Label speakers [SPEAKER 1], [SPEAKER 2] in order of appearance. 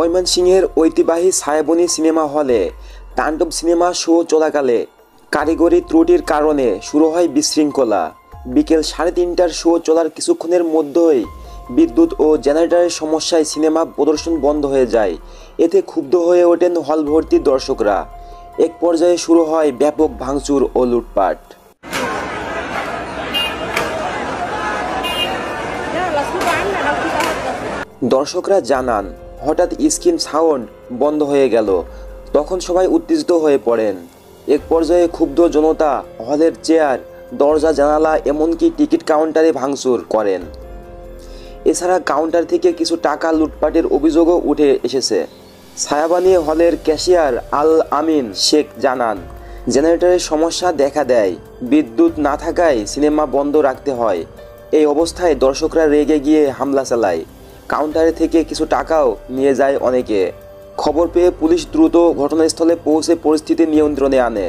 [SPEAKER 1] ময়মনসিংহের ঐতিহ্যবাহী ছায়াবনী সিনেমা হলে তাণ্ডব সিনেমা শো চলাকালে কারিগরি ত্রুটির কারণে শুরু হয় বিশৃঙ্খলা। বিকেল 3:30টার শো চলার কিছুক্ষণের মধ্যেই বিদ্যুৎ ও জেনারেটরের সমস্যায় সিনেমা প্রদর্শন বন্ধ হয়ে যায়। এতে ক্ষুব্ধ হয়ে ওঠেন হল ভর্তি দর্শকরা। এক পর্যায়ে শুরু হয় ব্যাপক ভাঙচুর ও লুটপাট। দর্শকরা জানান, হঠাৎ স্ক্রিন সাউন্ড বন্ধ হয়ে গেল। তখন সবাই উত্তেজিত হয়ে পড়েন। এক পর্যায়ে ক্ষুব্ধ জনতা হলের চেয়ার, দরজা, জানালা এমনকি টিকিট কাউন্টারে ভাঙচুর করেন। এছাড়া কাউন্টার থেকে কিছু টাকা লুটপাটের অভিযোগও উঠে এসেছে। ছায়াবনী হলের ক্যাশিয়ার আল আমিন শেখ জানান, জেনারেটরের সমস্যা দেখা দেয়। বিদ্যুৎ না থাকায় সিনেমা বন্ধ রাখতে হয়। এই অবস্থায় দর্শকরা রেগে গিয়ে হামলা চালায়। কাউন্টারে থেকে কিছু টাকাও নিয়ে যায় অনেকে। খবর পেয়ে পুলিশ দ্রুত ঘটনাস্থলে পৌঁছে পরিস্থিতি নিয়ন্ত্রণে আনে।